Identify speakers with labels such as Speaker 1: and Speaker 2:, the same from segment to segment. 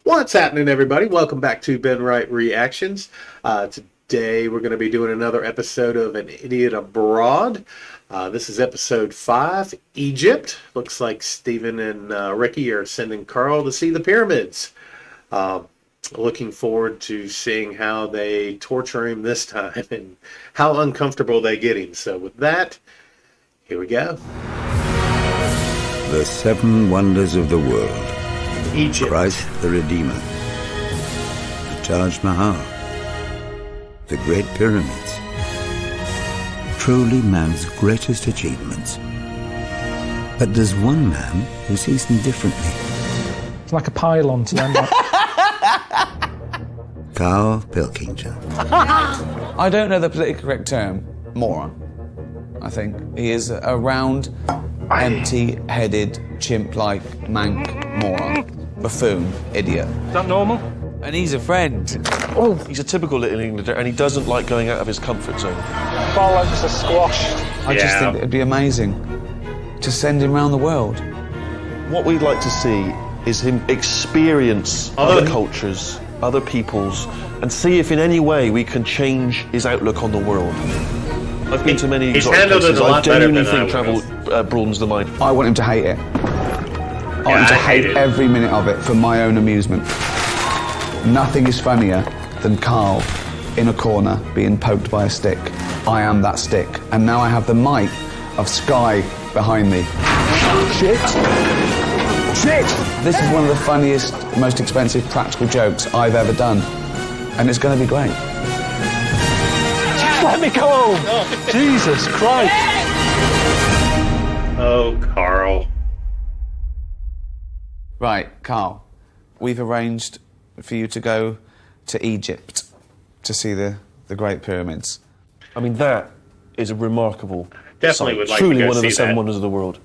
Speaker 1: What's happening, everybody? Welcome back to Ben Wright Reactions. Today we're going to be doing another episode of An Idiot Abroad. This is episode 5, Egypt. Looks like Stephen and Ricky are sending Karl to see the pyramids. Looking forward to seeing how they torture him this time and how uncomfortable they get him. So with that, here we go.
Speaker 2: The 7 wonders of the world.
Speaker 1: Egypt.
Speaker 2: Christ the Redeemer. The Taj Mahal. The Great Pyramids. Truly man's greatest achievements. But there's one man who sees them differently.
Speaker 3: It's like a pylon to them.
Speaker 2: Karl Pilkington.
Speaker 4: I don't know the politically correct term. Moron, I think. He is a round, empty-headed, chimp-like, mank moron. Buffoon, idiot.
Speaker 3: Is that normal?
Speaker 4: And he's a friend.
Speaker 3: Oh,
Speaker 5: He's a typical Little Englander, and he doesn't like going out of his comfort zone.
Speaker 3: bollocks a squash.
Speaker 4: I just think it'd be amazing to send him around the world.
Speaker 5: What we'd like to see is him experience other cultures, other peoples, and see if in any way we can change his outlook on the world. I've been to many
Speaker 1: He's
Speaker 5: exotic
Speaker 1: handled it
Speaker 5: places.
Speaker 1: a
Speaker 5: I
Speaker 1: lot better
Speaker 5: genuinely
Speaker 1: than I
Speaker 5: think travel broadens the mind.
Speaker 4: I want him to hate it. I want him to hate every minute of it for my own amusement. Nothing is funnier than Karl in a corner being poked by a stick. I am that stick. And now I have the might of Sky behind me. Shit! Shit! This is one of the funniest, most expensive practical jokes I've ever done. And it's going to be great.
Speaker 3: Let me go home. Jesus Christ.
Speaker 1: Oh, Karl.
Speaker 4: Right, Karl, we've arranged for you to go to Egypt to see the Great Pyramids.
Speaker 5: I mean, that is a remarkable
Speaker 1: Definitely
Speaker 5: sight.
Speaker 1: would like
Speaker 5: Truly
Speaker 1: to go
Speaker 5: one of the
Speaker 1: see
Speaker 5: 7
Speaker 1: that.
Speaker 5: wonders of the world.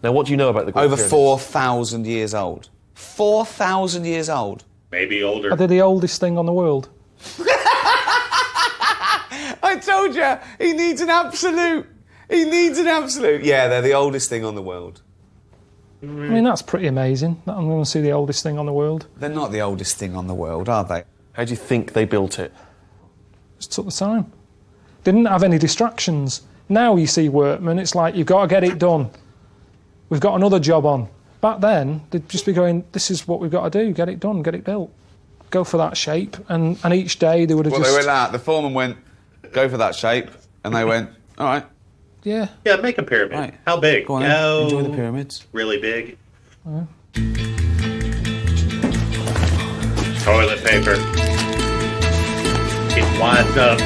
Speaker 5: Now, what do you know about the Great
Speaker 4: Over
Speaker 5: Pyramids?
Speaker 4: 4,000 years old. 4,000 years old.
Speaker 1: Maybe older.
Speaker 3: Are they the oldest thing on the world?
Speaker 4: I told you, he needs an absolute. He needs an absolute. Yeah, they're the oldest thing on the world.
Speaker 3: I mean, that's pretty amazing. That I'm going to see the oldest thing on the world.
Speaker 4: They're not the oldest thing on the world, are they?
Speaker 5: How do you think they built it?
Speaker 3: Just took the time. Didn't have any distractions. Now you see workmen, it's like, you've got to get it done. We've got another job on. Back then, they'd just be going, this is what we've got to do, get it done, get it built. Go for that shape, and each day they would have
Speaker 4: Well,
Speaker 3: just...
Speaker 4: they went out. The foreman went, go for that shape, and they went, all right.
Speaker 3: Yeah.
Speaker 1: Yeah, make a pyramid.
Speaker 4: Right.
Speaker 1: How big?
Speaker 4: Go on, then. Enjoy the pyramids.
Speaker 1: Really big. Toilet paper. Get wiped up.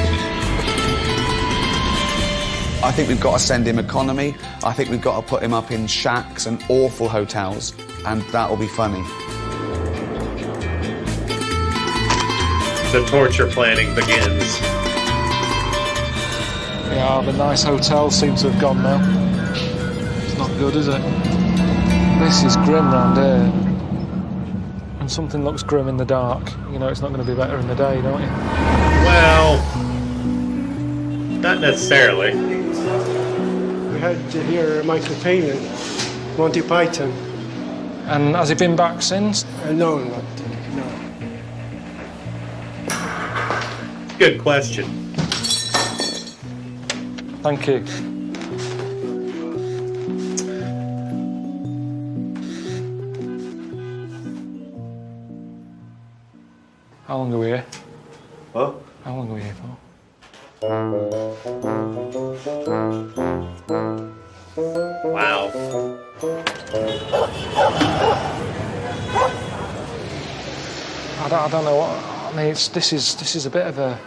Speaker 4: I think we've got to send him economy. I think we've got to put him up in shacks and awful hotels, and that'll be funny.
Speaker 1: The torture planning begins.
Speaker 3: Yeah, the nice hotel seems to have gone now. It's not good, is it? This is grim round here. And something looks grim in the dark. You know it's not going to be better in the day, don't you?
Speaker 1: Well, not necessarily.
Speaker 6: We had here Michael Palin, Monty Python.
Speaker 3: And has he been back since?
Speaker 6: No, not, no.
Speaker 1: Good question.
Speaker 3: Thank you. How long are we here?
Speaker 5: What?
Speaker 3: How long are we here for?
Speaker 1: Wow.
Speaker 3: I don't know what. I mean, this is a bit of a.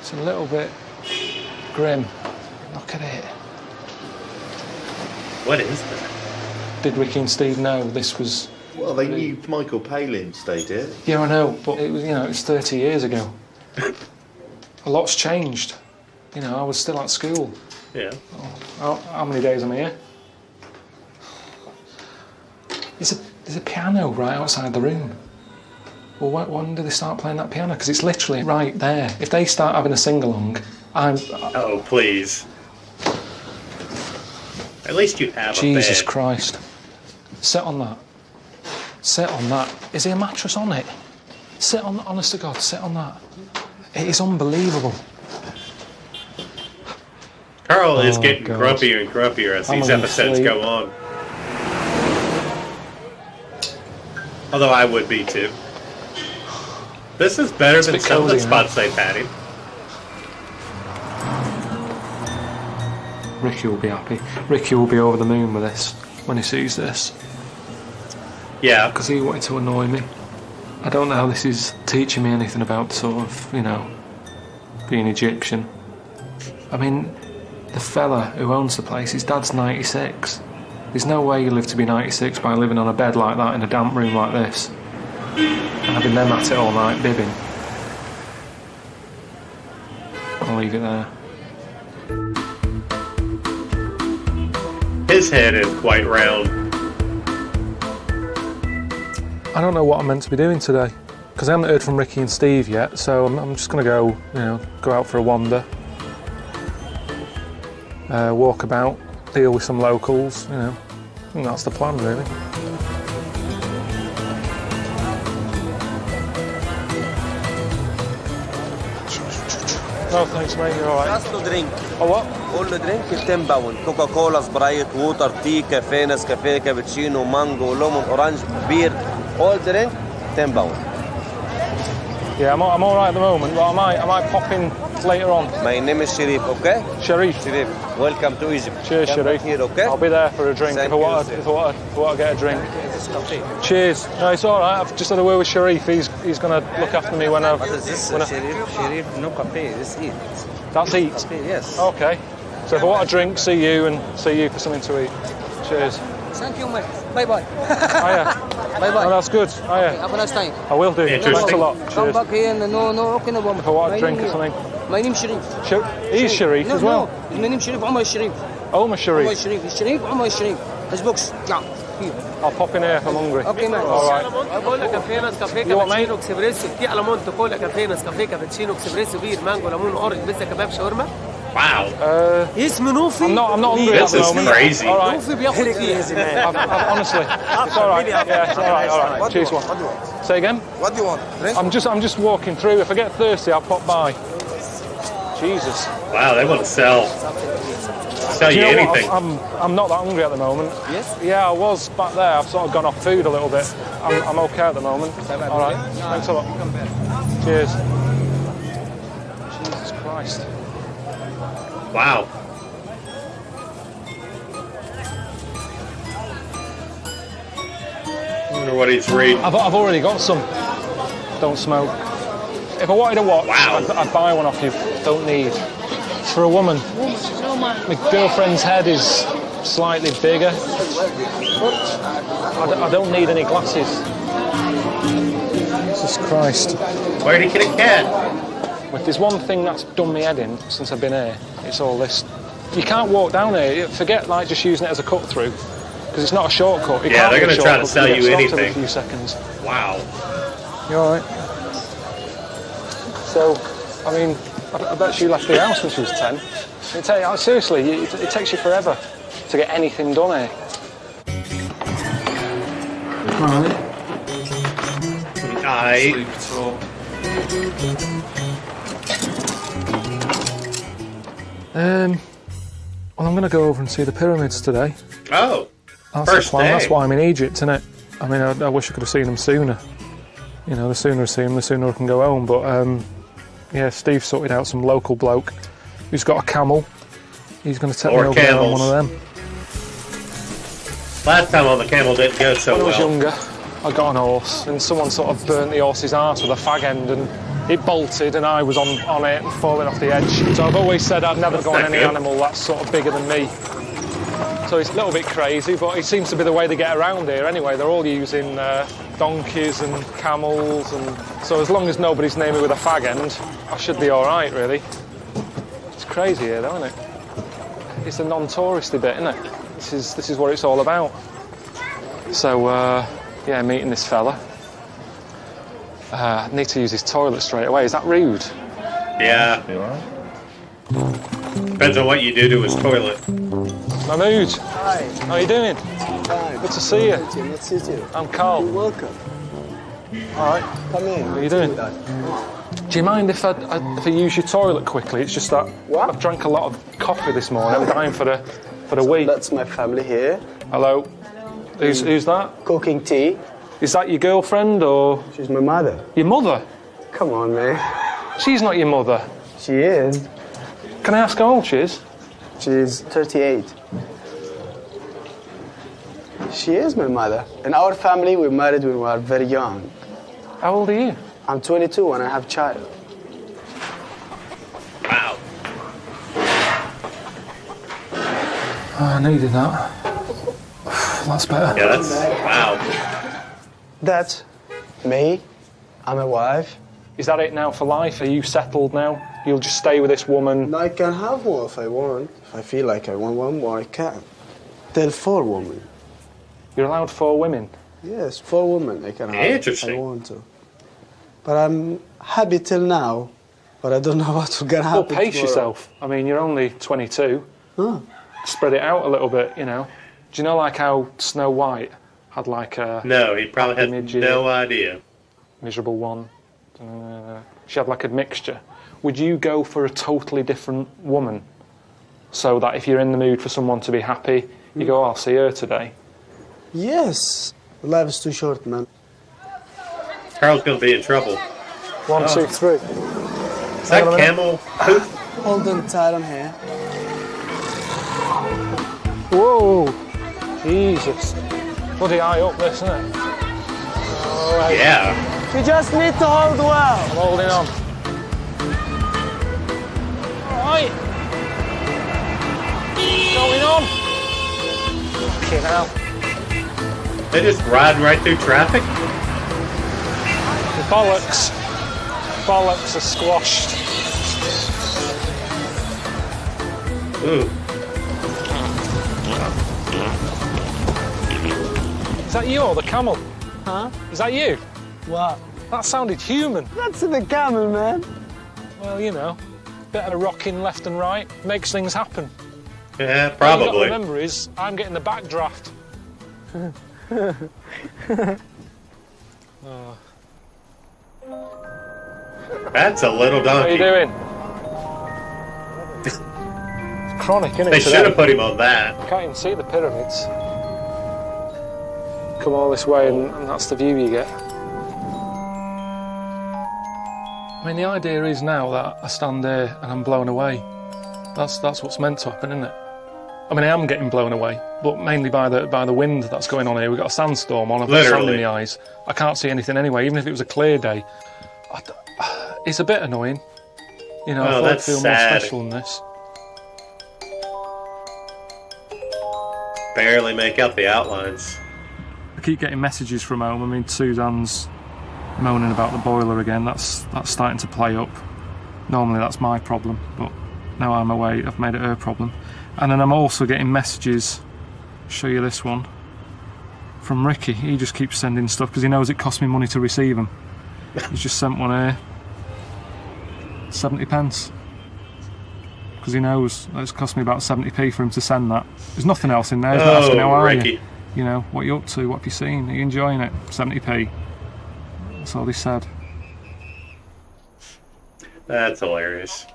Speaker 3: It's a little bit grim. Look at it.
Speaker 1: What is that?
Speaker 3: Did Ricky and Steve know this was?
Speaker 7: Well, they knew Michael Palin stayed here.
Speaker 3: Yeah, I know, but it was, it was 30 years ago. A lot's changed. I was still at school.
Speaker 1: Yeah.
Speaker 3: How many days am I here? There's a piano right outside the room. Well, when do they start playing that piano? Because it's literally right there. If they start having a sing-along,
Speaker 1: Oh, please. At least you have
Speaker 3: Jesus
Speaker 1: a bed.
Speaker 3: Christ. Sit on that. Sit on that. Is there a mattress on it? Sit on, honest to God, sit on that. It is unbelievable.
Speaker 1: Karl is getting
Speaker 3: God.
Speaker 1: grumpier and grumpier as these episodes go on. Although I would be too. This is better than some of the spots they've had him.
Speaker 3: Ricky will be happy. Ricky will be over the moon with this when he sees this.
Speaker 1: Yeah.
Speaker 3: Because he wanted to annoy me. I don't know how this is teaching me anything about sort of, you know, being Egyptian. I mean, the fella who owns the place, his dad's 96. There's no way you live to be 96 by living on a bed like that in a damp room like this. And having them at it all night, bibbing. I'll leave it there.
Speaker 1: His head is quite round.
Speaker 3: I don't know what I'm meant to be doing today, because I haven't heard from Ricky and Steve yet, so I'm just going to go, you know, go out for a wander. Walk about, deal with some locals, you know. I think that's the plan, really. No, thanks, mate. You're all right.
Speaker 8: Just to drink.
Speaker 3: Oh, what?
Speaker 8: All the drink is 10 pound. Coca-Cola, Sprite, water, tea, cafe, Nescafe, cappuccino, mango, lemon, orange, beer. All drink, 10 pound.
Speaker 3: Yeah, I'm all right at the moment, but I might pop in later on.
Speaker 8: My name is Sharif, okay?
Speaker 3: Sharif.
Speaker 8: Sharif, welcome to Egypt.
Speaker 3: Cheers,
Speaker 8: Come
Speaker 3: Sharif.
Speaker 8: here, okay?
Speaker 3: I'll be there for a drink
Speaker 8: Thank
Speaker 3: if I
Speaker 8: you,
Speaker 3: want
Speaker 8: sir.
Speaker 3: to get a drink. Cheers. No, it's all right. I've just had a word with Sharif. He's going to look after me when I.
Speaker 8: What is this, Sharif? No cafe, this eat.
Speaker 3: That's eat.
Speaker 8: Cafe, yes.
Speaker 3: Okay. So if I want a drink, see you for something to eat. Cheers.
Speaker 9: Thank you, mate. Bye-bye.
Speaker 3: Hiya.
Speaker 9: Bye-bye.
Speaker 3: Oh, that's good. Hiya.
Speaker 9: Have a nice time.
Speaker 3: I will do.
Speaker 1: Interesting.
Speaker 3: Thanks a lot.
Speaker 9: Come
Speaker 3: Cheers.
Speaker 9: back here and no, okay, no problem.
Speaker 3: If I want a
Speaker 9: My
Speaker 3: drink
Speaker 9: name
Speaker 3: or
Speaker 9: is-
Speaker 3: something.
Speaker 9: My name is Sharif.
Speaker 3: He's Sharif
Speaker 9: No,
Speaker 3: as well.
Speaker 9: No, my name is Sharif, Omar Sharif.
Speaker 3: Omar Sharif.
Speaker 9: Omar Sharif. It's Sharif, Omar Sharif. His books, yeah, here.
Speaker 3: I'll pop in here if I'm hungry.
Speaker 9: Okay, man.
Speaker 3: All right.
Speaker 10: بقول لك كافيه نسكافيه
Speaker 3: You want me?
Speaker 10: كابتشينو اكسبريسو كي المونت كولا كافيه نسكافيه كابتشينو اكسبريسو بير مانجو ليمون اورنج بيتزا كباب شاورما
Speaker 1: Wow.
Speaker 10: اسم نوفي
Speaker 3: I'm not hungry at
Speaker 1: This
Speaker 3: the
Speaker 1: is
Speaker 3: moment.
Speaker 1: crazy.
Speaker 3: All right.
Speaker 10: نوفي بياخد فيه
Speaker 3: Honestly, it's all right. Yeah, it's all right. All right. Cheers, one. Say again.
Speaker 8: What do you want? Drink?
Speaker 3: I'm just walking through. If I get thirsty, I'll pop by. Jesus.
Speaker 1: Wow, they want to sell
Speaker 3: Do
Speaker 1: you
Speaker 3: you know
Speaker 1: anything.
Speaker 3: what? I'm not that hungry at the moment. Yes? Yeah, I was back there. I've sort of gone off food a little bit. I'm okay at the moment. All right. Thanks a lot. Cheers. Jesus Christ.
Speaker 1: Wow. I wonder what he's reading.
Speaker 3: I've already got some. Don't smoke. If I wanted a watch,
Speaker 1: Wow.
Speaker 3: I'd buy one off you. Don't need. For a woman. My girlfriend's head is slightly bigger. I don't need any glasses. Jesus Christ.
Speaker 1: Where'd he get a cat?
Speaker 3: If there's one thing that's done me head in since I've been here, it's all this. You can't walk down here. Forget like just using it as a cut through, because it's not a shortcut.
Speaker 1: Yeah, they're going to try to sell you anything.
Speaker 3: Every few seconds.
Speaker 1: Wow.
Speaker 3: You all right? So, I mean, I bet she left the house when she was 10. Seriously, it takes you forever to get anything done here.
Speaker 1: I.
Speaker 3: Well, I'm going to go over and see the pyramids today.
Speaker 1: Oh.
Speaker 3: That's
Speaker 1: First
Speaker 3: the plan.
Speaker 1: day.
Speaker 3: That's why I'm in Egypt, isn't it? I mean, I wish I could have seen them sooner. You know, the sooner I see them, the sooner I can go home. But yeah, Steve sorted out some local bloke who's got a camel. He's going to take me
Speaker 1: Or
Speaker 3: over there on
Speaker 1: camels.
Speaker 3: one of them.
Speaker 1: Last time on the camel didn't go so
Speaker 3: When I was
Speaker 1: well.
Speaker 3: younger, I got an horse, and someone sort of burnt the horse's arse with a fag end, and it bolted, and I was on it and falling off the edge. So I've always said I'd never go on
Speaker 1: that
Speaker 3: any
Speaker 1: good?
Speaker 3: animal that's sort of bigger than me. So it's a little bit crazy, but it seems to be the way they get around here anyway. They're all using donkeys and camels, and so as long as nobody's near me with a fag end, I should be all right, really. It's crazy here, though, isn't it? It's the non-touristy bit, isn't it? This is what it's all about. So yeah, meeting this fella. I need to use his toilet straight away. Is that rude?
Speaker 1: Yeah. Depends on what you do to his toilet.
Speaker 3: Mahmood. Hi. How are you doing?
Speaker 6: Hi.
Speaker 3: Good to see you.
Speaker 6: Nice to see you.
Speaker 3: I'm Karl.
Speaker 6: You're welcome.
Speaker 3: All right.
Speaker 6: Come in.
Speaker 3: How are you doing? Do you mind if I use your toilet quickly? It's just that
Speaker 6: What?
Speaker 3: I've drank a lot of coffee this morning. I'm dying for the week.
Speaker 6: That's my family here.
Speaker 3: Hello. Who's that?
Speaker 6: Cooking tea.
Speaker 3: Is that your girlfriend or
Speaker 6: She's my mother.
Speaker 3: your mother?
Speaker 6: Come on, man.
Speaker 3: She's not your mother.
Speaker 6: She is.
Speaker 3: Can I ask how old she is?
Speaker 6: She's 38. She is my mother. In our family, we married when we were very young.
Speaker 3: How old are you?
Speaker 6: I'm 22 and I have a child.
Speaker 1: Wow.
Speaker 3: Oh, I needed that. That's better.
Speaker 1: Yeah, that's wow.
Speaker 6: That's me. I'm a wife.
Speaker 3: Is that it now for life? Are you settled now? You'll just stay with this woman?
Speaker 6: I can have one if I want. If I feel like I want one more, I can. Tell 4 women.
Speaker 3: You're allowed 4 women?
Speaker 6: Yes, 4 women I can have
Speaker 1: Interesting.
Speaker 6: if I want to. But I'm happy till now, but I don't know what's gonna happen.
Speaker 3: Well, pace
Speaker 6: tomorrow.
Speaker 3: yourself. I mean, you're only 22.
Speaker 6: Huh.
Speaker 3: Spread it out a little bit, you know. Do you know like how Snow White had like a
Speaker 1: No, he probably had
Speaker 3: midget,
Speaker 1: no idea.
Speaker 3: miserable one? She had like a mixture. Would you go for a totally different woman? So that if you're in the mood for someone to be happy, you go, oh, I'll see her today.
Speaker 6: Yes. Life is too short, man.
Speaker 1: Karl's going to be in trouble.
Speaker 3: 1, 2, 3.
Speaker 1: Is that camel poop?
Speaker 6: Hold on tight on here.
Speaker 3: Whoa! Jesus. Bloody high up this, isn't it? All right.
Speaker 1: Yeah.
Speaker 6: You just need to hold well.
Speaker 3: I'm holding on. Alright. Going on. Fucking hell.
Speaker 1: They just ride right through traffic?
Speaker 3: Bollocks. Bollocks are squashed.
Speaker 1: Ooh.
Speaker 3: Is that you or the camel?
Speaker 6: Huh?
Speaker 3: Is that you?
Speaker 6: What?
Speaker 3: That sounded human.
Speaker 6: That's the camel, man.
Speaker 3: Well, you know, bit of rocking left and right makes things happen.
Speaker 1: Yeah,
Speaker 3: All you got to
Speaker 1: probably.
Speaker 3: remember is I'm getting the backdraft. Oh.
Speaker 1: That's a little
Speaker 3: How are you
Speaker 1: donkey.
Speaker 3: doing? It's chronic, isn't it?
Speaker 1: They should
Speaker 3: today?
Speaker 1: have put him on that.
Speaker 3: Can't even see the pyramids. Come all this way and that's the view you get. I mean, the idea is now that I stand there and I'm blown away. That's what's meant to happen, isn't it? I mean, I am getting blown away, but mainly by the wind that's going on here. We've got a sandstorm on. I've got sand in
Speaker 1: Literally.
Speaker 3: the eyes. I can't see anything anyway, even if it was a clear day. It's a bit annoying. You know, I
Speaker 1: Oh,
Speaker 3: thought I'd
Speaker 1: that's
Speaker 3: feel
Speaker 1: sad.
Speaker 3: more special than this.
Speaker 1: Barely make out the outlines.
Speaker 3: I keep getting messages from home. I mean, Suzanne's moaning about the boiler again. That's starting to play up. Normally that's my problem, but now I'm away, I've made it her problem. And then I'm also getting messages, show you this one, from Ricky. He just keeps sending stuff because he knows it costs me money to receive them. He's just sent one here, 70 pence. Because he knows that it's cost me about 70p for him to send that. There's nothing else in there. He's not asking how are
Speaker 1: Ricky.
Speaker 3: you. You know, what you up to, what have you seen, are you enjoying it? 70p. That's all he said.
Speaker 1: That's hilarious.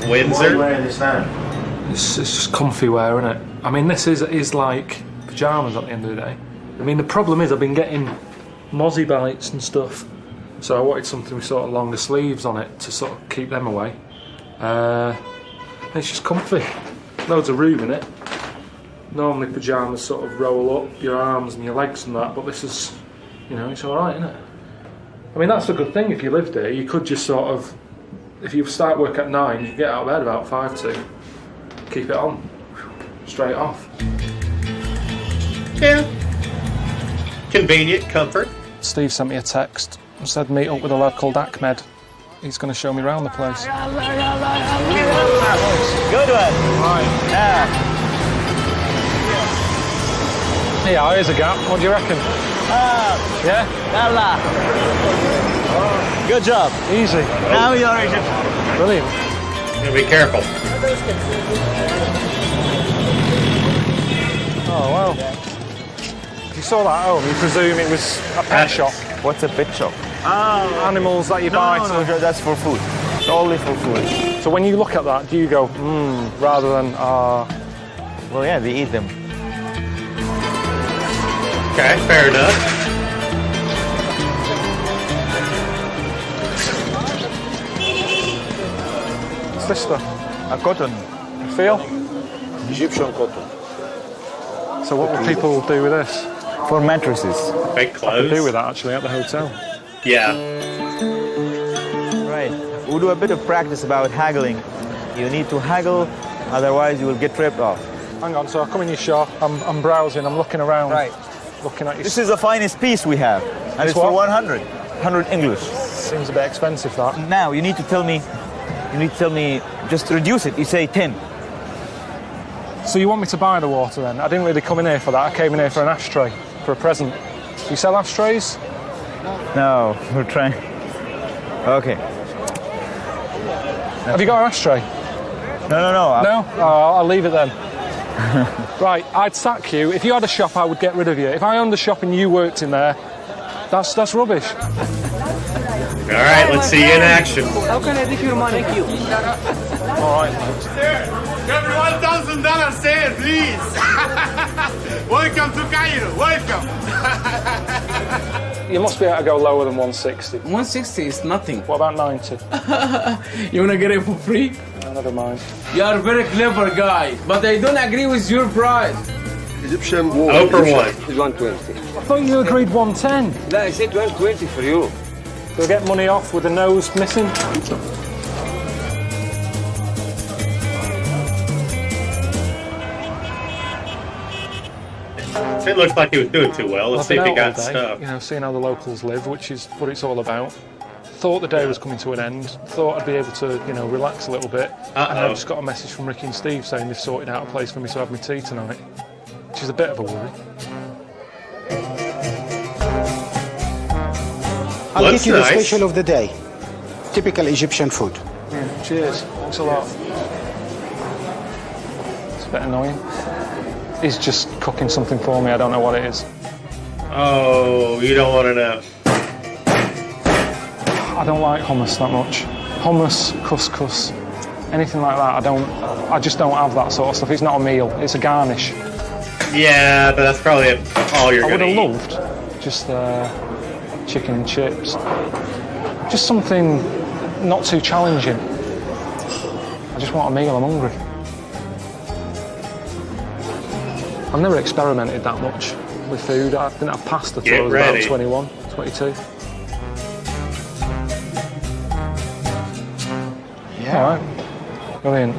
Speaker 1: Windsor?
Speaker 3: It's just comfy wear, isn't it? I mean, this is like pyjamas at the end of the day. I mean, the problem is I've been getting mozzie bites and stuff, so I wanted something with sort of longer sleeves on it to sort of keep them away. It's just comfy. Loads of room in it. Normally pyjamas sort of roll up your arms and your legs and that, but this is, you know, it's alright, isn't it? I mean, that's a good thing if you lived here. You could just sort of, if you start work at 9, you can get out of bed about 5 to. Keep it on. Straight off.
Speaker 1: Yeah. Convenient, comfort.
Speaker 3: Steve sent me a text and said meet up with a lad called Ahmed. He's going to show me around the place.
Speaker 8: Good one.
Speaker 3: Right.
Speaker 8: Yeah.
Speaker 3: Yeah, here's a gap. What do you reckon? Yeah?
Speaker 8: Yalla.
Speaker 11: Good job.
Speaker 3: Easy.
Speaker 11: Now you're Egyptian.
Speaker 3: Brilliant.
Speaker 1: Be careful.
Speaker 3: Oh, wow. You saw that at home, you presume it was a pet shop.
Speaker 11: What's a pet shop?
Speaker 3: Animals that you buy.
Speaker 11: No, that's for food. It's only for food.
Speaker 3: So when you look at that, do you go, rather than,
Speaker 11: Well, yeah, they eat them.
Speaker 1: Okay, fair enough.
Speaker 3: What's this stuff?
Speaker 11: A cotton.
Speaker 3: Feel?
Speaker 11: Egyptian cotton.
Speaker 3: So what would people do with this?
Speaker 11: For mattresses.
Speaker 1: Fake
Speaker 3: They
Speaker 1: clothes.
Speaker 3: do with that actually at the hotel.
Speaker 1: Yeah.
Speaker 11: Right. We'll do a bit of practice about haggling. You need to haggle, otherwise you will get ripped off.
Speaker 3: Hang on, so I come in your shop, I'm browsing, I'm looking around.
Speaker 11: Right.
Speaker 3: Looking at your...
Speaker 11: This is the finest piece we have, and it's for 100. 100 English.
Speaker 3: Seems a bit expensive, that.
Speaker 11: Now you need to tell me, just reduce it. You say 10.
Speaker 3: So you want me to buy the water then? I didn't really come in here for that. I came in here for an ashtray, for a present. Do you sell ashtrays?
Speaker 11: No, we're trying. Okay.
Speaker 3: Have you got an ashtray?
Speaker 11: No.
Speaker 3: No? Oh, I'll leave it then. Right, I'd sack you. If you had a shop, I would get rid of you. If I owned a shop and you worked in there, that's rubbish.
Speaker 1: All right, let's see you in action.
Speaker 9: How can I take your money? Thank you.
Speaker 3: All right, thanks.
Speaker 12: Every $1,000 say please. Welcome to Cairo. Welcome.
Speaker 3: You must be able to go lower than 160.
Speaker 13: 160 is nothing.
Speaker 3: What about 90?
Speaker 13: You wanna get it for free?
Speaker 3: No, never mind.
Speaker 13: You are a very clever guy, but I don't agree with your price.
Speaker 8: Egyptian
Speaker 1: wool. Oh, for what?
Speaker 8: Is 120.
Speaker 3: I thought you agreed 110.
Speaker 8: No, I said 120 for you.
Speaker 3: Do I get money off with the nose missing?
Speaker 1: It looks like he was doing too well. Let's
Speaker 3: I've
Speaker 1: see
Speaker 3: been
Speaker 1: if he
Speaker 3: out
Speaker 1: got
Speaker 3: all day,
Speaker 1: stuff.
Speaker 3: You know, seeing how the locals live, which is what it's all about. Thought the day was coming to an end. Thought I'd be able to, you know, relax a little bit. And I just got a message from Ricky and Steve saying they've sorted out a place for me to have my tea tonight, which is a bit of a worry.
Speaker 14: I'll get you the special of the day. Typical Egyptian food.
Speaker 3: Yeah, cheers. Thanks a lot. It's a bit annoying. He's just cooking something for me. I don't know what it is.
Speaker 1: Oh, you don't want to know.
Speaker 3: I don't like hummus that much. Hummus, couscous, anything like that. I just don't have that sort of stuff. It's not a meal. It's a garnish.
Speaker 1: Yeah, but that's probably all you're
Speaker 3: I
Speaker 1: going to
Speaker 3: would
Speaker 1: eat.
Speaker 3: have loved just chicken and chips. Just something not too challenging. I just want a meal. I'm hungry. I've never experimented that much with food. I didn't have pasta till I was about 21, 22.
Speaker 14: Yeah.
Speaker 3: All right. Brilliant.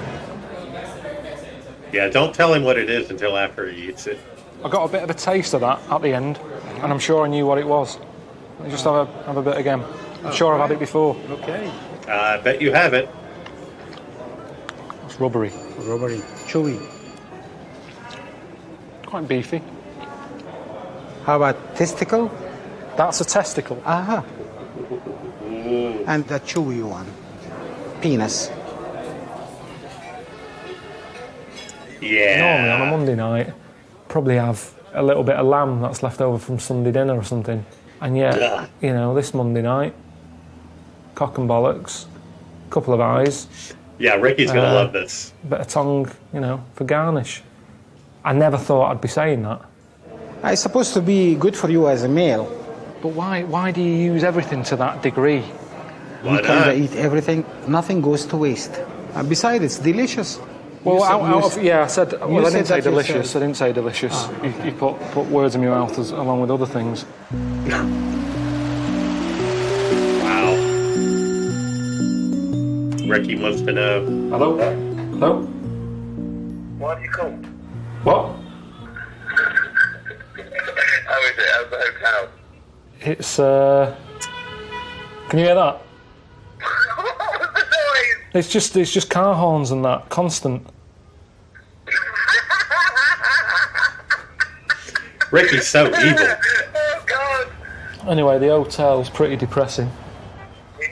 Speaker 1: Yeah, don't tell him what it is until after he eats it.
Speaker 3: I got a bit of a taste of that at the end, and I'm sure I knew what it was. Let me just have a bit again. I'm sure I've had it before.
Speaker 14: Okay.
Speaker 1: I bet you have it.
Speaker 3: It's rubbery.
Speaker 14: Rubbery. Chewy.
Speaker 3: Quite beefy.
Speaker 14: How about testicle?
Speaker 3: That's a testicle.
Speaker 14: Aha. And the chewy one. Penis.
Speaker 1: Yeah.
Speaker 3: Normally on a Monday night, probably have a little bit of lamb that's left over from Sunday dinner or something. And yet, you know, this Monday night, cock and bollocks, couple of eyes.
Speaker 1: Yeah, Ricky's going to love this.
Speaker 3: Bit of tongue, you know, for garnish. I never thought I'd be saying that.
Speaker 14: It's supposed to be good for you as a male.
Speaker 3: But why do you use everything to that degree?
Speaker 14: You kind of eat everything. Nothing goes to waste. And besides, it's delicious.
Speaker 3: Well, I said. Well, I didn't say delicious.
Speaker 14: yourself.
Speaker 3: I didn't say delicious. You put words in my mouth along with other things.
Speaker 1: Wow. Ricky wants to know.
Speaker 3: Hello? Hello?
Speaker 12: Why do you come?
Speaker 3: What?
Speaker 12: How is it? How's the hotel?
Speaker 3: It's Can you hear that?
Speaker 12: What was the noise?
Speaker 3: It's just car horns and that constant.
Speaker 1: Ricky's so evil.
Speaker 12: Oh God.
Speaker 3: Anyway, the hotel's pretty depressing.
Speaker 12: Yeah,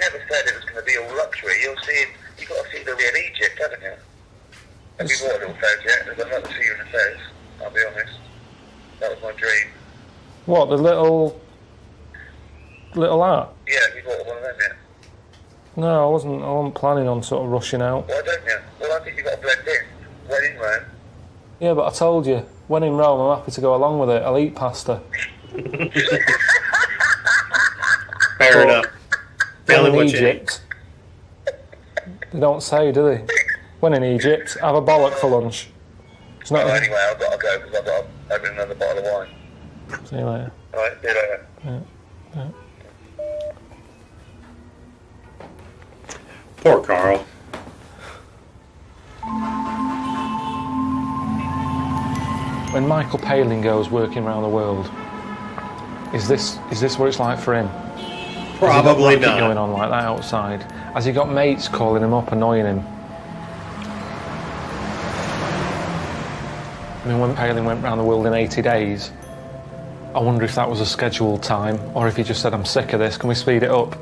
Speaker 12: Have you bought a little Fez yet? Because I'd like to see you in a Fez, I'll be honest. That was my dream.
Speaker 3: What, the little art?
Speaker 12: Yeah, have you bought one of them yet?
Speaker 3: No, I wasn't planning on sort of rushing out.
Speaker 12: Why don't you? Well, I think you've got to blend in. When in Rome.
Speaker 3: Yeah, but I told you, when in Rome, I'm happy to go along with it. I'll eat pasta.
Speaker 1: Fair enough.
Speaker 3: When in Egypt, they don't say, do they? When in Egypt, have a bollock for lunch. It's not.
Speaker 12: Well, anyway, I've got to go because I've got to open another bottle of wine.
Speaker 3: See you later.
Speaker 12: Alright, see you later.
Speaker 3: Yeah.
Speaker 1: Poor Karl.
Speaker 3: When Michael Palin goes working around the world, is this what it's like for him?
Speaker 1: Probably
Speaker 3: Has he got
Speaker 1: not.
Speaker 3: going on like that outside? Has he got mates calling him up, annoying him? I mean, when Palin went around the world in 80 days, I wonder if that was a scheduled time, or if he just said, I'm sick of this, can we speed it up?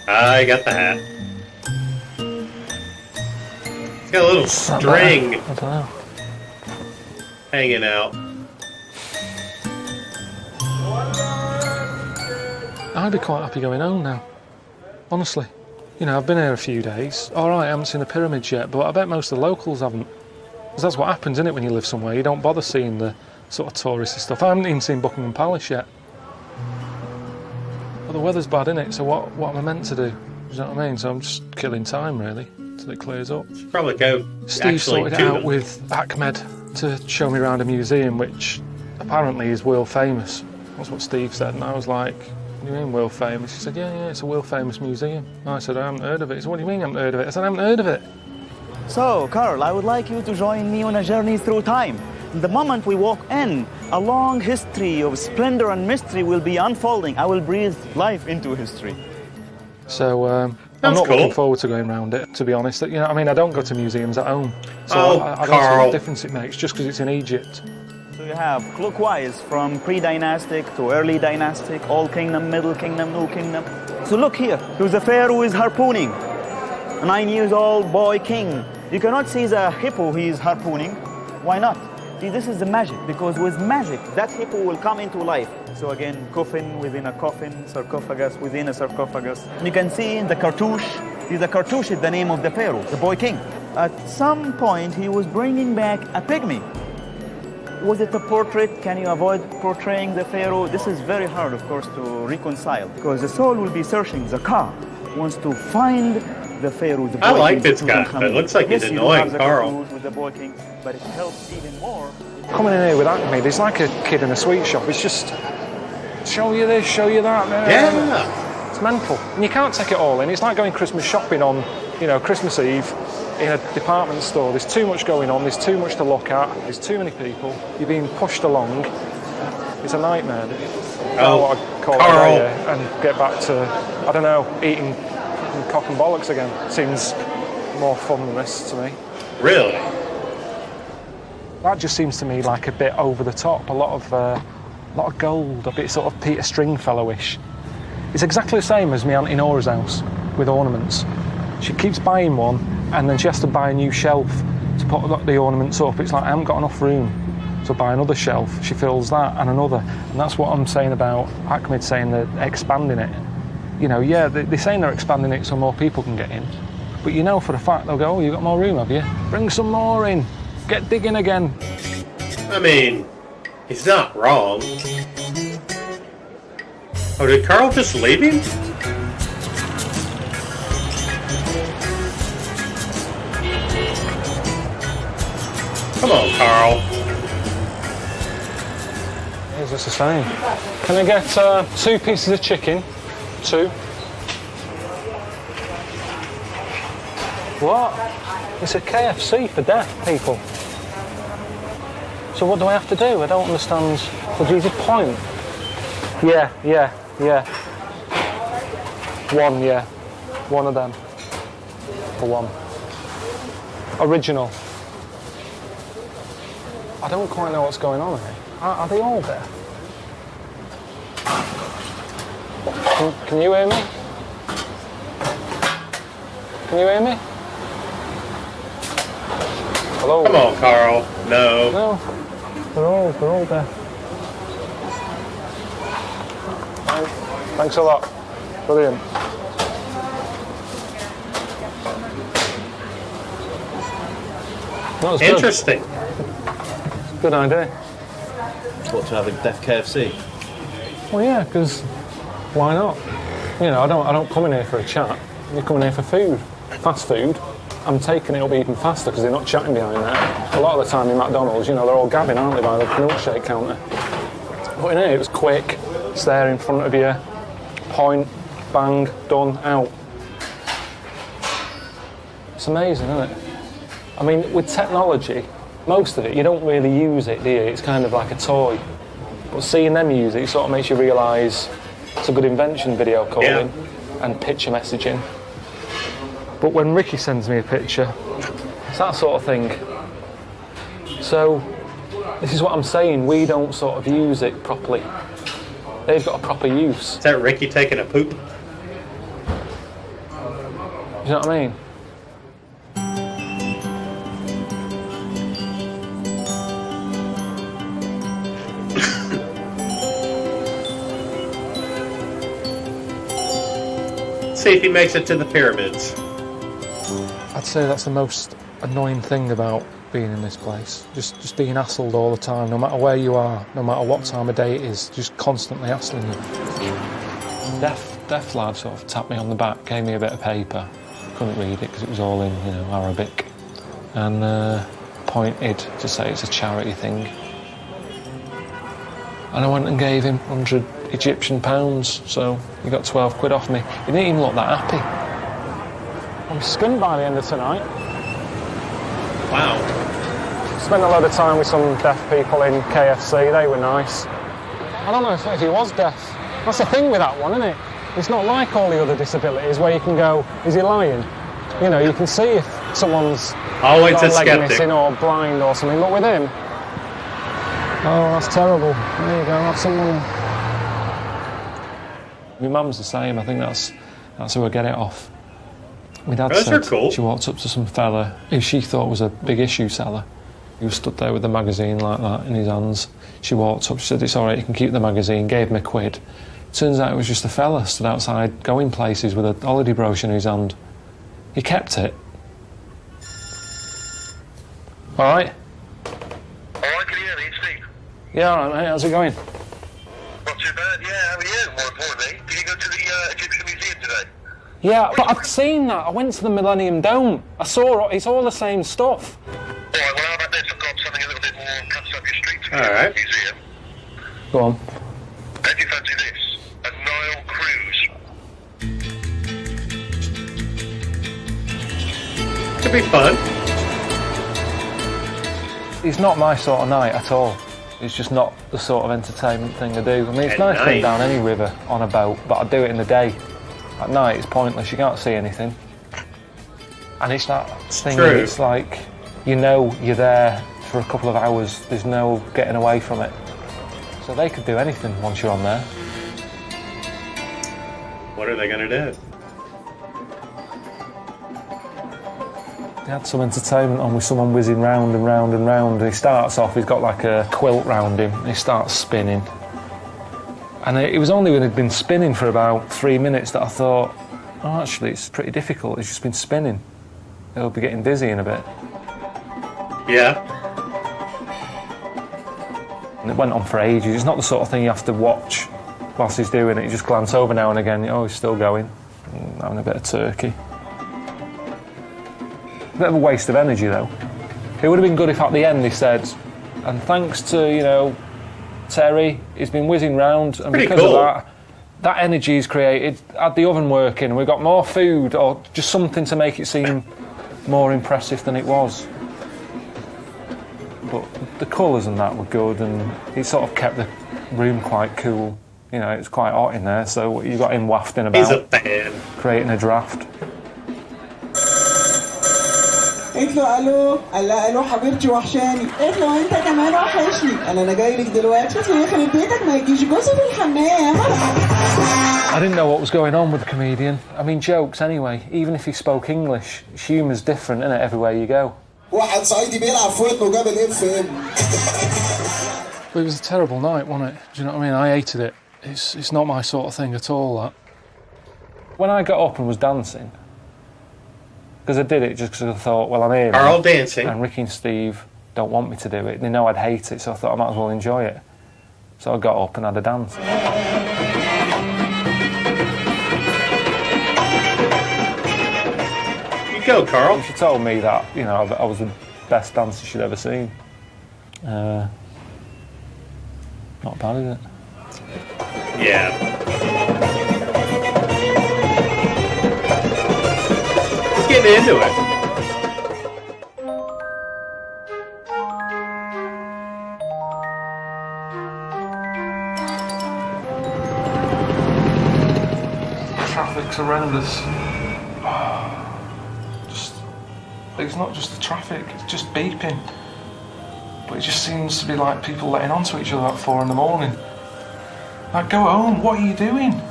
Speaker 1: I got the hat. It's got a little string
Speaker 3: I don't know.
Speaker 1: hanging out.
Speaker 3: I'd be quite happy going home now, honestly. You know, I've been here a few days. All right, I haven't seen the pyramids yet, but I bet most of the locals haven't. Because that's what happens, isn't it, when you live somewhere? You don't bother seeing the sort of touristy stuff. I haven't even seen Buckingham Palace yet. But the weather's bad, isn't it? So what am I meant to do? You know what I mean? So I'm just killing time, really, till it clears up.
Speaker 1: Should probably go.
Speaker 3: Steve sorted it out with Ahmed to show me around a museum, which apparently is world famous. That's what Steve said, and I was like, what do you mean world famous? He said, yeah, it's a world famous museum. I said, I haven't heard of it. He said, what do you mean I haven't heard of it? I said, I haven't heard of it.
Speaker 11: So, Karl, I would like you to join me on a journey through time. The moment we walk in, a long history of splendor and mystery will be unfolding. I will breathe life into history.
Speaker 3: So I'm not looking forward to going around it, to be honest. You know, I mean, I don't go to museums at home, so I don't see what difference it makes just because it's in Egypt.
Speaker 11: So you have clockwise from pre-dynastic to early dynastic, Old Kingdom, Middle Kingdom, New Kingdom. So look here, there's a pharaoh who is harpooning, a 9-year-old boy king. You cannot see the hippo he is harpooning. Why not? See, this is the magic, because with magic, that hippo will come into life. So again, coffin within a coffin, sarcophagus within a sarcophagus. You can see the cartouche. See, the cartouche is the name of the pharaoh, the boy king. At some point, he was bringing back a pygmy. Was it a portrait? Can you avoid portraying the pharaoh? This is very hard, of course, to reconcile, because the soul will be searching. The car wants to find the pharaoh. The boy
Speaker 1: I like
Speaker 11: king,
Speaker 1: this guy, but it looks like he's
Speaker 11: yes,
Speaker 1: annoying
Speaker 11: the
Speaker 1: Karl.
Speaker 11: with the boy king, but it helps even more.
Speaker 3: Coming in here with Acme, there's like a kid in a sweet shop. It's just show you this, show you that.
Speaker 1: Yeah.
Speaker 3: It's mental. And you can't take it all in. It's like going Christmas shopping on, Christmas Eve in a department store. There's too much going on. There's too much to look at. There's too many people. You're being pushed along. It's a nightmare. I want to call
Speaker 1: Karl.
Speaker 3: it a day and get back to, I don't know, eating cock and bollocks again. Seems more fun than this to me.
Speaker 1: Really?
Speaker 3: That just seems to me like a bit over the top. A lot of gold, a bit sort of Peter Stringfellow-ish. It's exactly the same as my Auntie Nora's house with ornaments. She keeps buying one, and then she has to buy a new shelf to put the ornaments up. It's like, I haven't got enough room to buy another shelf. She fills that and another. And that's what I'm saying about Ahmed saying they're expanding it. They're saying they're expanding it so more people can get in. But for a fact, they'll go, oh, you've got more room, have you? Bring some more in. Get digging again.
Speaker 1: I mean, he's not wrong. Oh, did Karl just leave him? Come on, Karl.
Speaker 3: Here's just the same. Can I get 2 pieces of chicken? 2. What? It's a KFC for deaf people. So what do I have to do? I don't understand. Would you just point? Yeah. 1, yeah. 1 of them. For 1. Original. I don't quite know what's going on here. Are they all there? Can you hear me? Can you hear me? Hello?
Speaker 1: Come on, Karl. No.
Speaker 3: No. They're all there. Thanks a lot. Brilliant. That was
Speaker 1: Interesting.
Speaker 3: Good idea.
Speaker 5: What, to have a deaf KFC?
Speaker 3: Well, yeah, because why not? You know, I don't come in here for a chat. You come in here for food, fast food. I'm taking it up even faster because they're not chatting behind there. A lot of the time in McDonald's, you know, they're all gabbing, aren't they, by the milkshake counter. But in here, it was quick. It's there in front of you. Point, bang, done, out. It's amazing, isn't it? I mean, with technology, most of it, you don't really use it, do you? It's kind of like a toy. But seeing them use it, it sort of makes you realise it's a good invention, video calling and picture messaging. But when Ricky sends me a picture, it's that sort of thing. So, this is what I'm saying, we don't sort of use it properly. They've got a proper use.
Speaker 1: Is that Ricky taking a poop?
Speaker 3: You know what I mean?
Speaker 1: See if he makes it to the pyramids.
Speaker 3: I'd say that's the most annoying thing about being in this place. Just being hassled all the time, no matter where you are, no matter what time of day it is, just constantly hassling you. Deaf lad sort of tapped me on the back, gave me a bit of paper. Couldn't read it because it was all in, you know, Arabic. And pointed to say it's a charity thing. And I went and gave him 100 Egyptian pounds, so he got 12 quid off me. He didn't even look that happy. I'm skint by the end of tonight.
Speaker 1: Wow.
Speaker 3: Spent a lot of time with some deaf people in KFC, they were nice. I don't know if he was deaf. That's the thing with that one, isn't it? It's not like all the other disabilities where you can go, is he lying? You know, you can see if someone's
Speaker 1: always
Speaker 3: got
Speaker 1: a
Speaker 3: a leg
Speaker 1: skeptic.
Speaker 3: missing or blind or something, but with him, oh, that's terrible. There you go, have some money. My mum's the same, I think that's who I get it off. My dad said she walked up to some fella who she thought was a big issue seller. He was stood there with the magazine like that in his hands. She walked up, she said, it's all right, you can keep the magazine, gave him a quid. Turns out it was just a fella stood outside going places with a holiday brochure in his hand. He kept it. All right?
Speaker 12: All right, can you hear me? It's Steve.
Speaker 3: Yeah, all right, mate, how's it going?
Speaker 12: Not too bad, yeah, how are you? More importantly, did you go to the Egyptian Museum today?
Speaker 3: Yeah, but I've seen that. I went to the Millennium Dome. I saw it's all the same stuff.
Speaker 12: All right, well, how about this? I've got something a little bit more cuts up your street to
Speaker 1: All right.
Speaker 12: the museum.
Speaker 3: Go on.
Speaker 12: How do you fancy this? A Nile cruise.
Speaker 1: Could be fun.
Speaker 3: It's not my sort of night at all. It's just not the sort of entertainment thing I do. I mean, it's
Speaker 1: At
Speaker 3: nice going
Speaker 1: night?
Speaker 3: down any river on a boat, but I do it in the day. At night, it's pointless. You can't see anything. And it's that thing
Speaker 1: True.
Speaker 3: that it's like, you know you're there for a couple of hours. There's no getting away from it. So they could do anything once you're on there.
Speaker 1: What are they going to do?
Speaker 3: They had some entertainment on with someone whizzing round and round and round. And he starts off, he's got like a quilt round him, and he starts spinning. And it was only when he'd been spinning for about 3 minutes that I thought, oh, actually, it's pretty difficult. He's just been spinning. He'll be getting dizzy in a bit.
Speaker 1: Yeah.
Speaker 3: And it went on for ages. It's not the sort of thing you have to watch whilst he's doing it. You just glance over now and again. Oh, he's still going. Having a bit of turkey. A bit of a waste of energy, though. It would have been good if at the end he said, and thanks to, you know, Terry, he's been whizzing round, and
Speaker 1: Pretty
Speaker 3: because
Speaker 1: cool.
Speaker 3: of that energy he's created, had the oven working, and we've got more food, or just something to make it seem more impressive than it was. But the colours and that were good, and it sort of kept the room quite cool. You know, it's quite hot in there, so you got him wafting about.
Speaker 1: He's a fan.
Speaker 3: Creating a draft.
Speaker 15: قلت له الو قال لها الو حبيبتي وحشاني قلت له انت كمان وحشني قال انا جاي لك دلوقتي قلت له يخرب بيتك ما يجيش جوزي في الحمام
Speaker 3: I didn't know what was going on with the comedian. I mean, jokes anyway. Even if he spoke English, humour's different, isn't it, everywhere you go?
Speaker 15: واحد صعيدي بيلعب في ودنه جاب الاف ام.
Speaker 3: It was a terrible night, wasn't it? Do you know what I mean? I hated it. It's not my sort of thing at all, that. When I got up and was dancing, because I did it just because I thought, well, I'm here.
Speaker 1: Karl dancing.
Speaker 3: And Ricky and Steve don't want me to do it. They know I'd hate it, so I thought I might as well enjoy it. So I got up and had a dance.
Speaker 1: You go, Karl.
Speaker 3: She told me that, you know, I was the best dancer she'd ever seen. Not bad, is it?
Speaker 1: Yeah. Getting into it.
Speaker 3: Traffic's horrendous. It's not just the traffic, it's just beeping. But it just seems to be like people letting on to each other at 4 in the morning. Like, go home, what are you doing?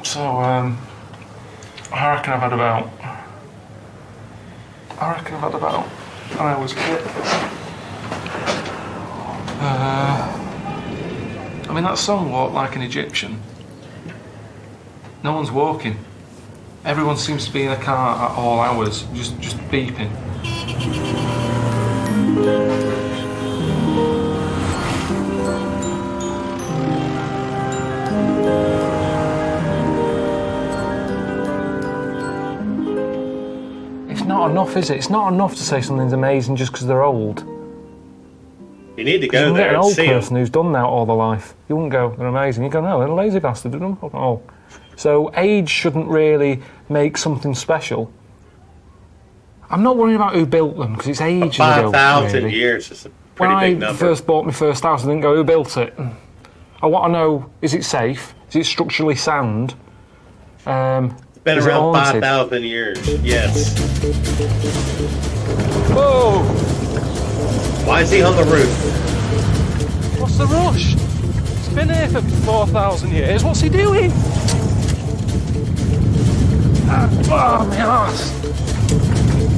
Speaker 3: So, I reckon I've had about an hour's kit. I mean, that song, Walk Like an Egyptian, no one's walking. Everyone seems to be in a car at all hours, just beeping. It's not enough, is it? It's not enough to say something's amazing just because they're old.
Speaker 1: You need to go there
Speaker 3: an
Speaker 1: and
Speaker 3: old
Speaker 1: see
Speaker 3: person
Speaker 1: them.
Speaker 3: who's done that all their life. You wouldn't go, they're amazing. You go, no, they're a lazy bastard, they don't fucking all. So age shouldn't really make something special. I'm not worrying about who built them, because it's ages ago.
Speaker 1: 5,000 years is a pretty big number.
Speaker 3: When I first bought my first house, I didn't go, who built it? I want to know, is it safe? Is it structurally sound?
Speaker 1: It's been around 5,000 years, yes.
Speaker 3: Whoa!
Speaker 1: Why is he on the roof?
Speaker 3: What's the rush? It's been here for 4,000 years. What's he doing? Oh, my arse.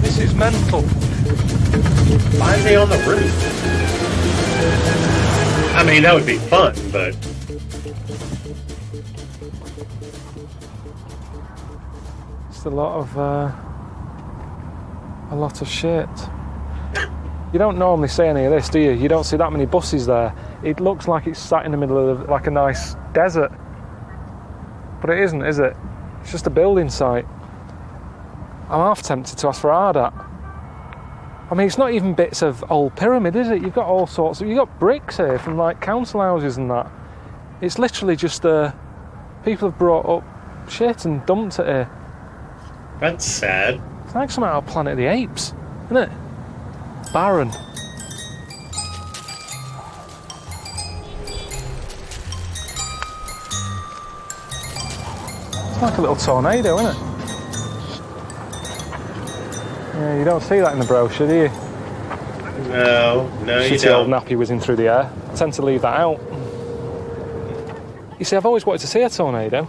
Speaker 3: This is mental.
Speaker 1: Why is he on the roof? I mean, that would be fun, but...
Speaker 3: It's a lot of shit. You don't normally see any of this, do you? You don't see that many buses there. It looks like it's sat in the middle of like a nice desert. But it isn't, is it? It's just a building site. I'm half tempted to ask for Ardat. I mean, it's not even bits of old pyramid, is it? You've got all sorts of... You've got bricks here from, like, council houses and that. It's literally just... people have brought up shit and dumped it here.
Speaker 1: That's sad.
Speaker 3: It's like something out of Planet of the Apes, isn't it? Barren. It's like a little tornado, isn't it? Yeah, you don't see that in the brochure, do you?
Speaker 1: No, you
Speaker 3: Shitty
Speaker 1: don't.
Speaker 3: old nappy whizzing through the air. I tend to leave that out. You see, I've always wanted to see a tornado.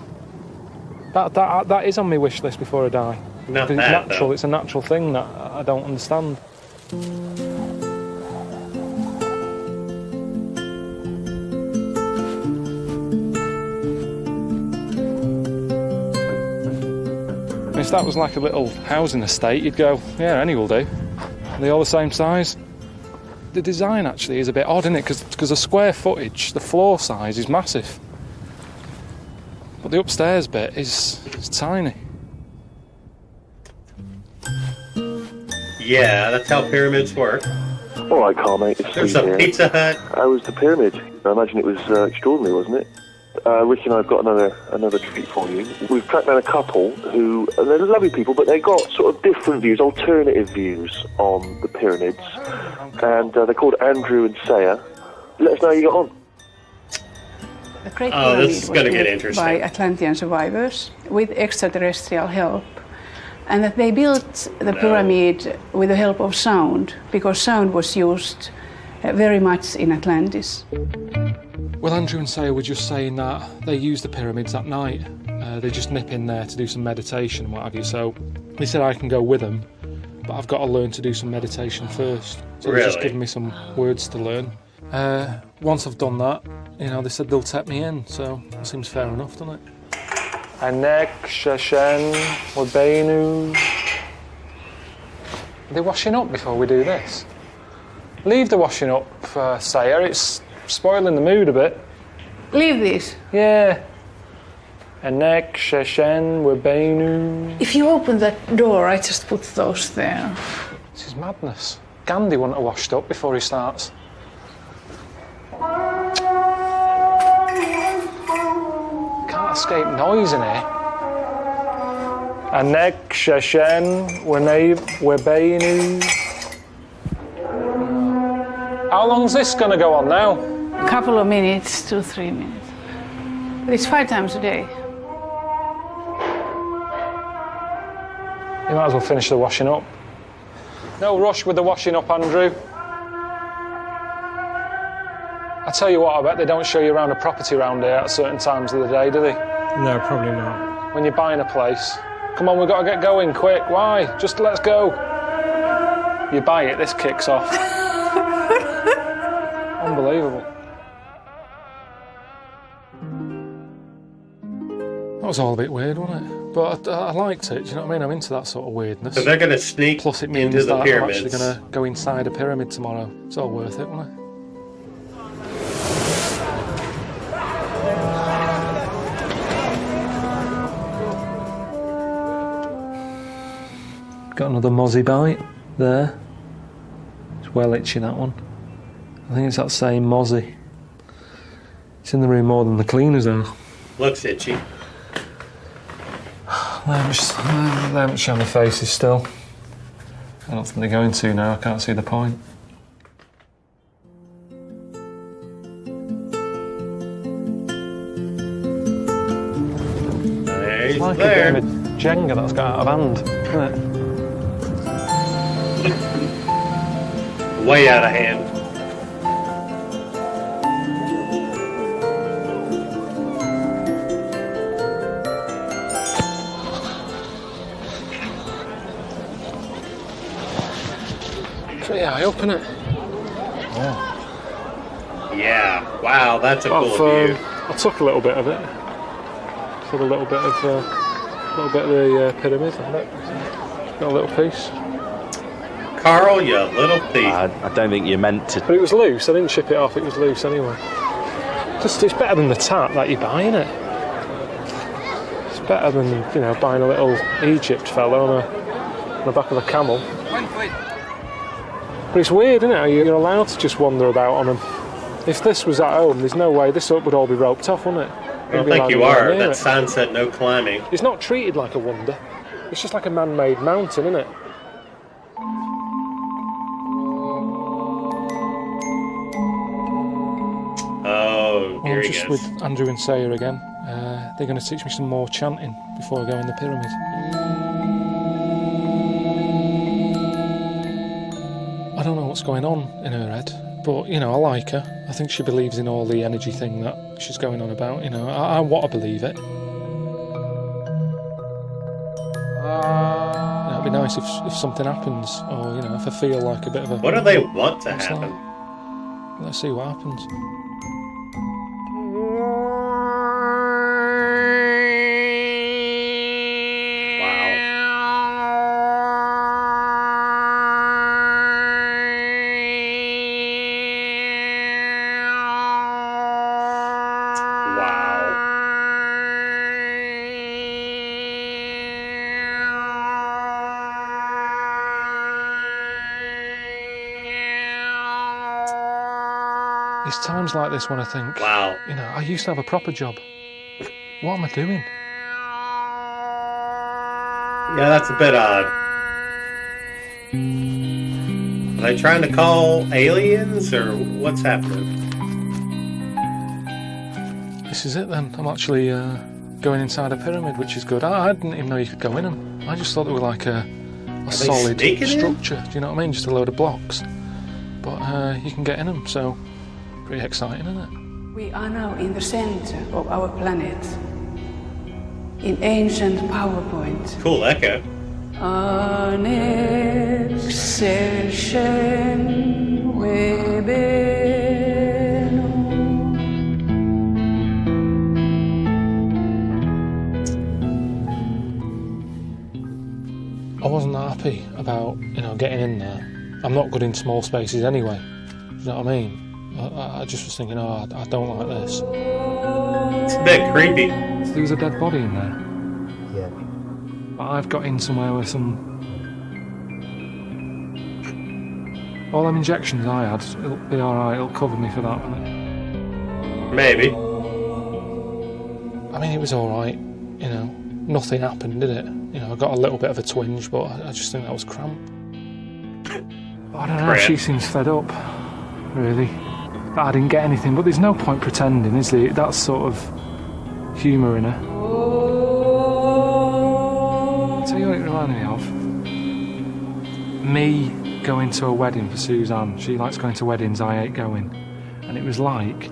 Speaker 3: That is on my wish list before I die.
Speaker 1: Not
Speaker 3: It's
Speaker 1: that,
Speaker 3: natural.
Speaker 1: though.
Speaker 3: It's a natural thing that I don't understand. If that was like a little housing estate, you'd go, yeah, any will do. Are they all the same size? The design actually is a bit odd, isn't it? Because the square footage, the floor size is massive. But the upstairs bit is tiny.
Speaker 1: Yeah, that's how pyramids work.
Speaker 5: All right, Karl, mate. It's
Speaker 1: There's
Speaker 5: Steve
Speaker 1: a
Speaker 5: here.
Speaker 1: Pizza Hut.
Speaker 5: How was the pyramid? I imagine it was extraordinary, wasn't it? Ricky and I've got another treat for you. We've tracked down a couple who, they're lovely people, but they've got sort of different views, alternative views on the pyramids. And they're called Andrew and Saya. Let us know how you got on.
Speaker 16: The Great
Speaker 1: Oh,
Speaker 16: Pyramid
Speaker 1: this is
Speaker 16: was
Speaker 1: gonna get
Speaker 16: built
Speaker 1: interesting.
Speaker 16: by Atlantean survivors with extraterrestrial help. And that they built the pyramid with the help of sound, because sound was used very much in Atlantis.
Speaker 3: Well, Andrew and Saya were just saying that they use the pyramids at night. They just nip in there to do some meditation and what have you. So they said I can go with them, but I've got to learn to do some meditation first. So they're just giving me some words to learn. Once I've done that, you know, they said they'll take me in, so it seems fair enough, doesn't it? Anek, Shashen, Wabenu. Are they washing up before we do this? Leave the washing up, Saya. It's spoiling the mood a bit.
Speaker 16: Leave this.
Speaker 3: Yeah. Anek, Shashen, Wabenu.
Speaker 16: If you open that door, I just put those there.
Speaker 3: This is madness. Gandhi wouldn't have washed up before he starts. Can't escape noise in here. Anek, Shashen, Wabenu. How long's this going to go on now?
Speaker 16: A couple of minutes, 2, 3 minutes. But it's 5 times a day.
Speaker 3: You might as well finish the washing up. No rush with the washing up, Andrew. I tell you what, I bet they don't show you around a property around here at certain times of the day, do they?
Speaker 17: No, probably not.
Speaker 3: When you're buying a place. Come on, we've got to get going, quick. Why? Just let's go. You buy it, this kicks off. Unbelievable. That was all a bit weird, wasn't it? But I liked it, do you know what I mean? I'm into that sort of weirdness.
Speaker 1: So they're going to sneak
Speaker 3: Plus it means
Speaker 1: into the
Speaker 3: that
Speaker 1: pyramids.
Speaker 3: I'm actually going to go inside a pyramid tomorrow. It's all worth it, won't it? Got another mozzie bite there. It's well itchy, that one. I think it's that same mozzie. It's in the room more than the cleaners are.
Speaker 1: Looks itchy.
Speaker 3: They haven't shown their faces still. I don't think they're going to now, I can't see the point. It's like
Speaker 1: there.
Speaker 3: a bit of a Jenga that's got out of hand, isn't it?
Speaker 1: Way out of hand.
Speaker 3: Pretty high up, isn't it?
Speaker 1: Yeah. Wow, that's a cool view.
Speaker 3: I took a little bit of it. Took a little bit of the pyramid. Got a little piece.
Speaker 1: Karl, you little thief.
Speaker 5: I don't think you're meant to.
Speaker 3: But it was loose. I didn't ship it off. It was loose anyway. Just it's better than the tat that you're buying it. It's better than, you know, buying a little Egypt fella on the back of a camel. But it's weird, isn't it? How you're allowed to just wander about on them. If this was at home, there's no way this would all be roped off, wouldn't it?
Speaker 1: I don't think you are. That sign said no climbing.
Speaker 3: It's not treated like a wonder. It's just like a man-made mountain, isn't it?
Speaker 1: Oh, here he
Speaker 3: I'm just
Speaker 1: goes.
Speaker 3: with Andrew and Saya again. They're going to teach me some more chanting before I go in the pyramid. I don't know what's going on in her head, but, you know, I like her. I think she believes in all the energy thing that she's going on about, you know. I want to believe it. It'd be nice if something happens, or, you know, if I feel like a bit of a...
Speaker 1: What do they want to happen?
Speaker 3: Let's see what happens. It's times like this when I think,
Speaker 1: wow,
Speaker 3: you know, I used to have a proper job. What am I doing?
Speaker 1: Yeah, that's a bit odd. Are they trying to call aliens, or what's happening?
Speaker 3: This is it then. I'm actually going inside a pyramid, which is good. I didn't even know you could go in them. I just thought they were like a solid structure. Do you know what I mean? Just a load of blocks. But you can get in them, so pretty exciting, isn't it?
Speaker 16: We are now in the center of our planet, in ancient PowerPoint.
Speaker 1: Cool echo.
Speaker 16: Annexation
Speaker 3: I wasn't that happy about, getting in there. I'm not good in small spaces anyway. Do you know what I mean? I just was thinking, I don't like this.
Speaker 1: It's a bit creepy.
Speaker 3: There was a dead body in there.
Speaker 14: Yeah.
Speaker 3: But I've got in somewhere with some... All them injections I had, it'll be alright, it'll cover me for that, won't it?
Speaker 1: Maybe.
Speaker 3: I mean, it was alright, Nothing happened, did it? I got a little bit of a twinge, but I just think that was cramp. I don't know, she seems fed up, really. That I didn't get anything, but there's no point pretending, is there? That's sort of humour in her. I'll tell you what it reminded me of. Me going to a wedding for Suzanne. She likes going to weddings, I hate going. And it was like,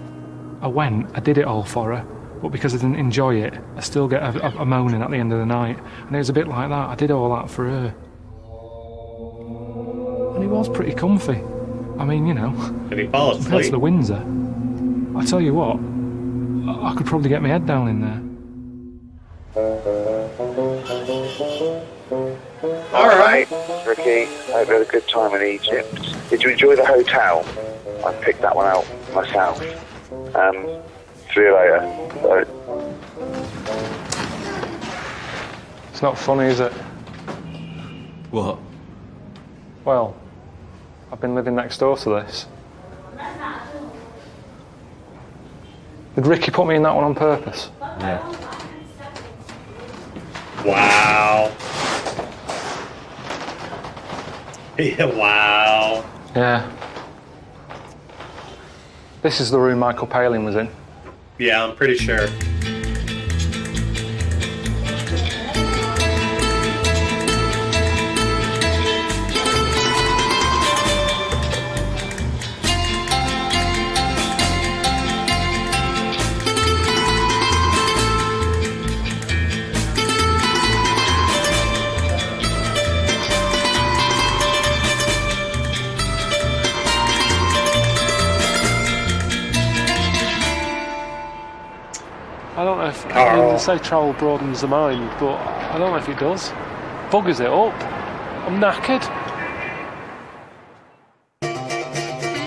Speaker 3: I went, I did it all for her, but because I didn't enjoy it, I still get a moaning at the end of the night. And it was a bit like that, I did all that for her. And it was pretty comfy. I mean,
Speaker 1: Did he fall asleep?
Speaker 3: Compared to the Windsor, I tell you what, I could probably get my head down in there.
Speaker 18: All right, Ricky, I hope you had a good time in Egypt. Did you enjoy the hotel? I picked that one out myself. See you later. Bye.
Speaker 3: It's not funny, is it?
Speaker 5: What?
Speaker 3: Well, I've been living next door to this. Did Ricky put me in that one on purpose?
Speaker 5: Yeah.
Speaker 1: Wow. Yeah, wow.
Speaker 3: Yeah. This is the room Michael Palin was in.
Speaker 1: Yeah, I'm pretty sure.
Speaker 3: I don't know if
Speaker 1: Karl.
Speaker 3: they say travel broadens the mind, but I don't know if it does. Buggers it up. I'm knackered.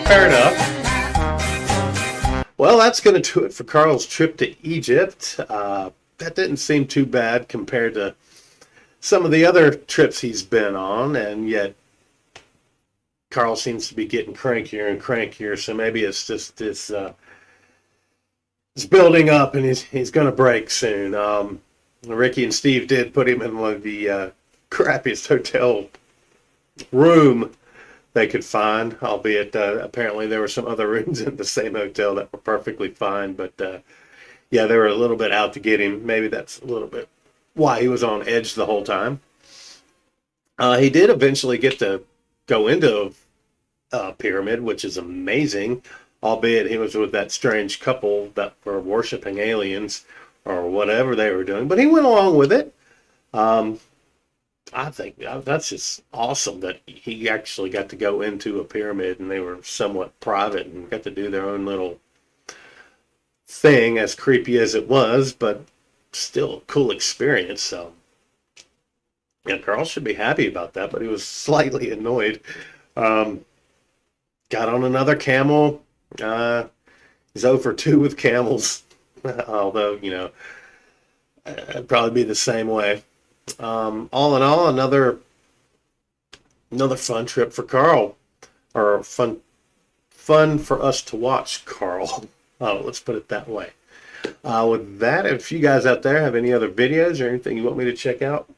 Speaker 1: Fair enough. Well, that's going to do it for Karl's trip to Egypt. That didn't seem too bad compared to some of the other trips he's been on, and yet Karl seems to be getting crankier and crankier, so maybe it's just this... it's building up, and he's going to break soon. Ricky and Steve did put him in one of the crappiest hotel room they could find, albeit apparently there were some other rooms in the same hotel that were perfectly fine. But yeah, they were a little bit out to get him. Maybe that's a little bit why he was on edge the whole time. He did eventually get to go into a pyramid, which is amazing. Albeit he was with that strange couple that were worshiping aliens or whatever they were doing. But he went along with it. I think that's just awesome that he actually got to go into a pyramid and they were somewhat private and got to do their own little thing, as creepy as it was, but still a cool experience. So, yeah, Karl should be happy about that, but he was slightly annoyed. Got on another camel. He's 0 for 2 with camels, although, it'd probably be the same way. All in all, another fun trip for Karl, or fun for us to watch Karl. Let's put it that way. With that, if you guys out there have any other videos or anything you want me to check out,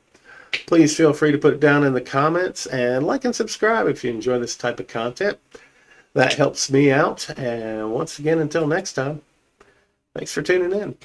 Speaker 1: please feel free to put it down in the comments, and like and subscribe if you enjoy this type of content. That helps me out. And once again, until next time, thanks for tuning in.